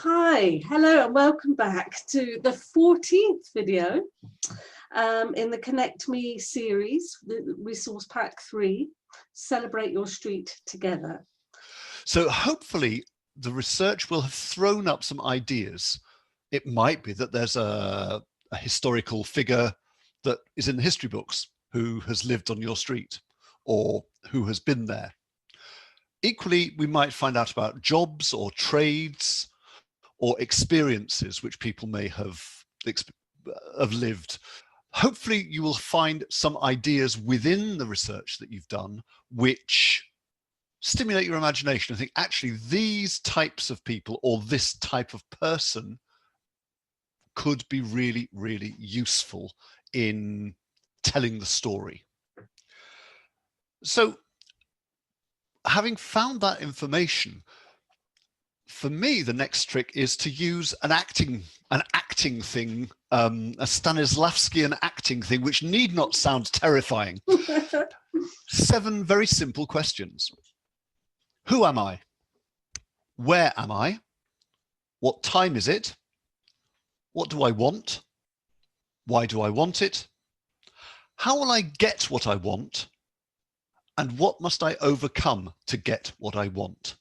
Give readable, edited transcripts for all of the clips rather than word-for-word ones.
Hi, hello and welcome back to the 14th video in the Connect Me series, the resource pack 3, Celebrate Your Street Together. So hopefully the research will have thrown up some ideas. It might be that there's a historical figure that is in the history books who has lived on your street or who has been there. Equally, we might find out about jobs or trades or experiences which people may have lived. Hopefully you will find some ideas within the research that you've done which stimulate your imagination and think, actually, these types of people or this type of person could be really, really useful in telling the story. So having found that information, for me, the next trick is to use an acting thing, a Stanislavskian acting thing, which need not sound terrifying. 7 very simple questions. Who am I? Where am I? What time is it? What do I want? Why do I want it? How will I get what I want? And what must I overcome to get what I want?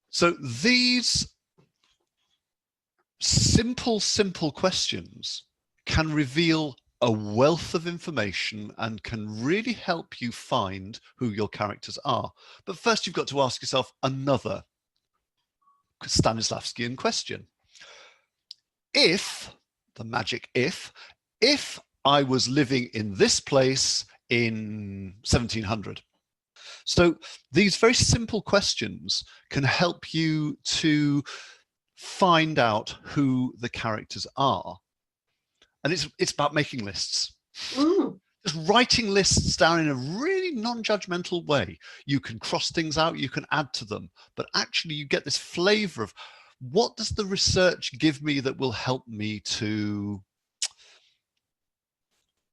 So these simple questions can reveal a wealth of information and can really help you find who your characters are. But first, you've got to ask yourself another Stanislavskian question. If, the magic if I was living in this place in 1700. So these very simple questions can help you to find out who the characters are. And it's about making lists. Just writing lists down in a really non-judgmental way. You can cross things out, you can add to them, but actually you get this flavor of what does the research give me that will help me to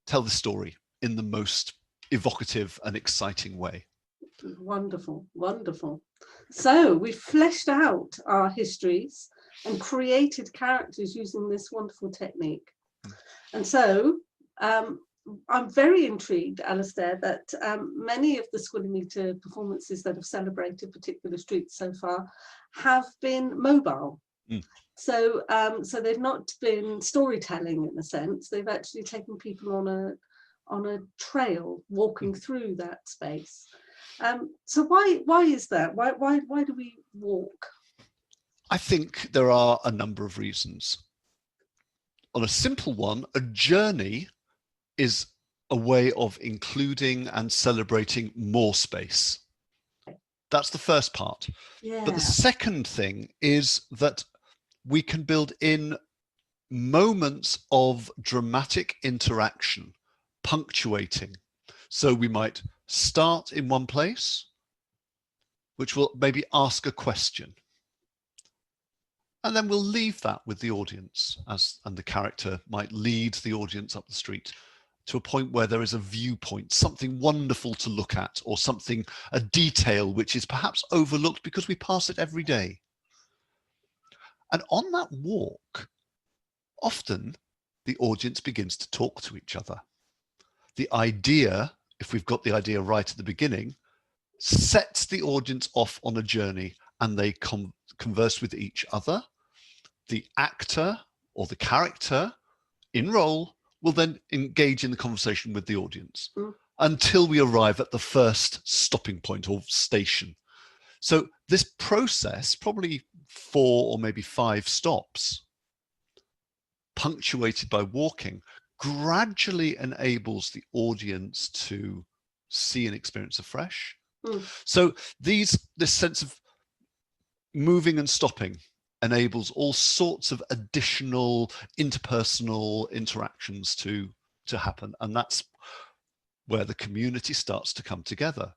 tell the story in the most evocative and exciting way. Wonderful, wonderful. So we've fleshed out our histories and created characters using this wonderful technique. And so I'm very intrigued, Alistair, that many of the Squilly Meter performances that have celebrated particular streets so far have been mobile. So they've not been storytelling in a sense. They've actually taken people on a trail walking through that space. So why is that? Why do we walk? I think there are a number of reasons. On a simple one, a journey is a way of including and celebrating more space. That's the first part. Yeah. But the second thing is that we can build in moments of dramatic interaction, punctuating. So we might start in one place, which will maybe ask a question. And then we'll leave that with the audience, and the character might lead the audience up the street to a point where there is a viewpoint, something wonderful to look at, or something, a detail which is perhaps overlooked because we pass it every day. And on that walk, often the audience begins to talk to each other. The idea, if we've got the idea right at the beginning, sets the audience off on a journey, and they converse with each other. The actor or the character in role will then engage in the conversation with the audience until we arrive at the first stopping point or station. So this process, probably 4 or maybe 5 stops, punctuated by walking, gradually enables the audience to see and experience afresh. So this sense of moving and stopping enables all sorts of additional interpersonal interactions to happen, and that's where the community starts to come together.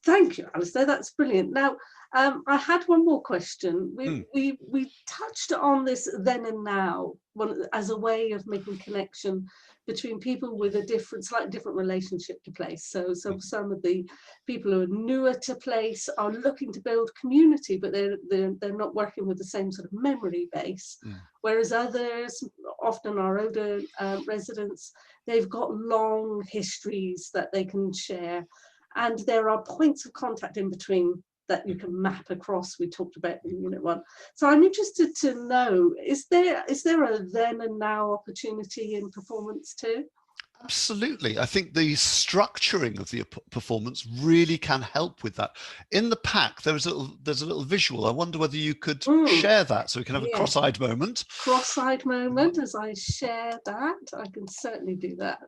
Thank you, Alistair. That's brilliant. Now, I had one more question. We touched on this then and now as a way of making connection between people with a slightly different relationship to place. So some of the people who are newer to place are looking to build community, but they're not working with the same sort of memory base. Whereas others, often our older residents, they've got long histories that they can share, and there are points of contact in between that you can map across. We talked about in Unit 1. So I'm interested to know, is there a then and now opportunity in performance too? Absolutely. I think the structuring of the performance really can help with that. In the pack, there's a little visual. I wonder whether you could share that so we can have a cross-eyed moment. Cross-eyed moment as I share that. I can certainly do that.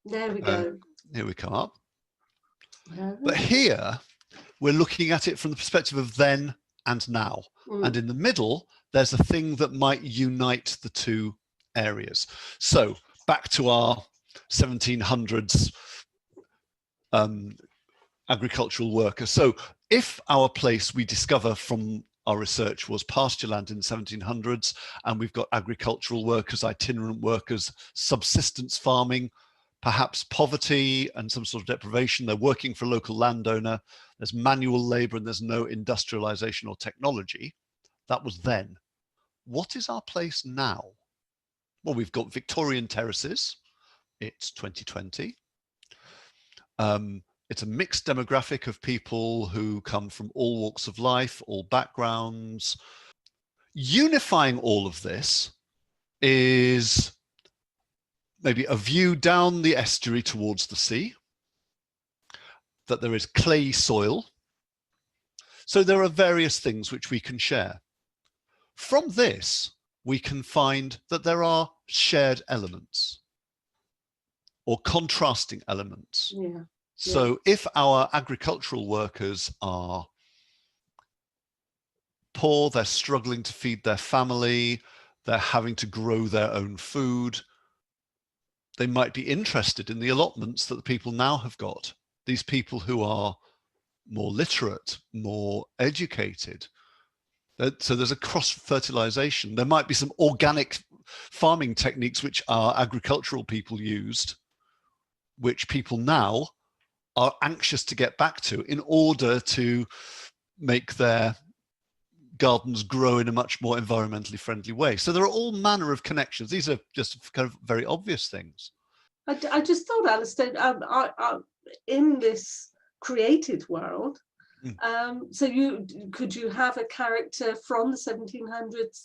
There we go. Here we come up. But here, we're looking at it from the perspective of then and now. And in the middle, there's a thing that might unite the two areas. So back to our 1700s agricultural worker. So if our place we discover from our research was pasture land in the 1700s, and we've got agricultural workers, itinerant workers, subsistence farming, perhaps poverty and some sort of deprivation, they're working for a local landowner, there's manual labor and there's no industrialization or technology. That was then. What is our place now? Well, we've got Victorian terraces. It's 2020. It's a mixed demographic of people who come from all walks of life, all backgrounds. Unifying all of this is maybe a view down the estuary towards the sea, that there is clay soil. So there are various things which we can share. From this, we can find that there are shared elements or contrasting elements. Yeah. So if our agricultural workers are poor, they're struggling to feed their family, they're having to grow their own food, they might be interested in the allotments that the people now have got. These people who are more literate, more educated. So there's a cross-fertilization. There might be some organic farming techniques which our agricultural people used, which people now are anxious to get back to in order to make their gardens grow in a much more environmentally friendly way. So there are all manner of connections. These are just kind of very obvious things. I just thought, Alistair, in this created world, so could you have a character from the 1700s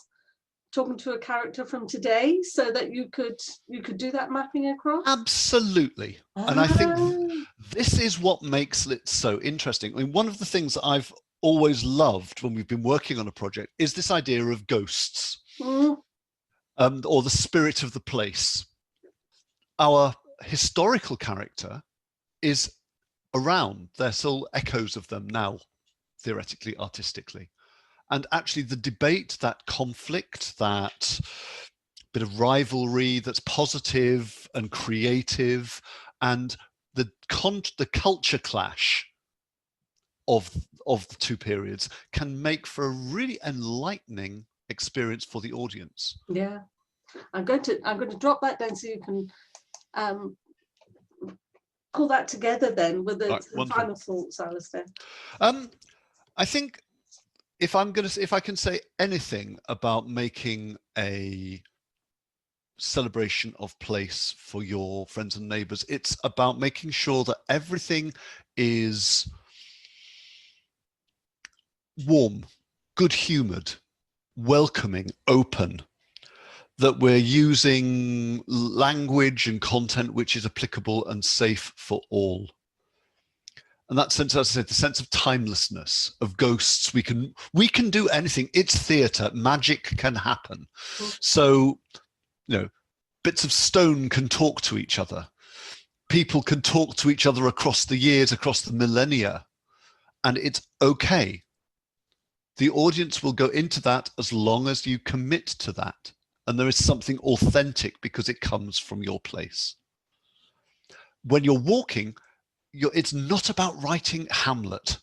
talking to a character from today, so that you could do that mapping across? Absolutely. And I think this is what makes it so interesting. I mean, one of the things that I've always loved when we've been working on a project is this idea of ghosts, or the spirit of the place. Our historical character is around. There's still echoes of them now, theoretically, artistically. And actually the debate, that conflict, that bit of rivalry that's positive and creative, and the culture clash of the two periods can make for a really enlightening experience for the audience. Yeah, I'm going to drop that down so you can pull that together then with the final thoughts, Alistair. I think if I can say anything about making a celebration of place for your friends and neighbors, it's about making sure that everything is warm, good-humored, welcoming, open, that we're using language and content which is applicable and safe for all. And that sense, as I said, the sense of timelessness, of ghosts, we can do anything. It's theatre, magic can happen. So, bits of stone can talk to each other. People can talk to each other across the years, across the millennia, and it's okay. The audience will go into that as long as you commit to that. And there is something authentic because it comes from your place. When you're walking, it's not about writing Hamlet.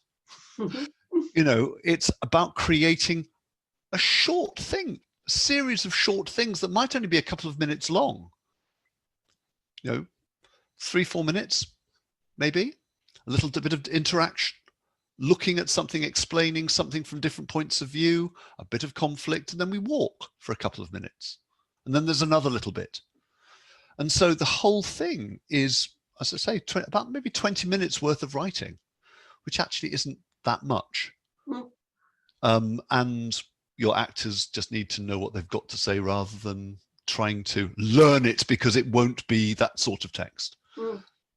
It's about creating a short thing, a series of short things that might only be a couple of minutes long, you know, 3-4 minutes, maybe, a little bit of interaction, looking at something, explaining something from different points of view, a bit of conflict, and then we walk for a couple of minutes. And then there's another little bit. And so the whole thing is, as I say, about maybe 20 minutes worth of writing, which actually isn't that much. And your actors just need to know what they've got to say rather than trying to learn it, because it won't be that sort of text.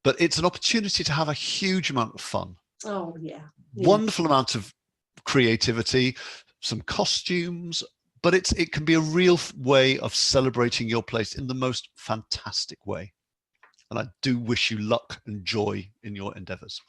But it's an opportunity to have a huge amount of fun. Oh, yeah. Wonderful amount of creativity, some costumes, but it can be a real way of celebrating your place in the most fantastic way. And I do wish you luck and joy in your endeavors.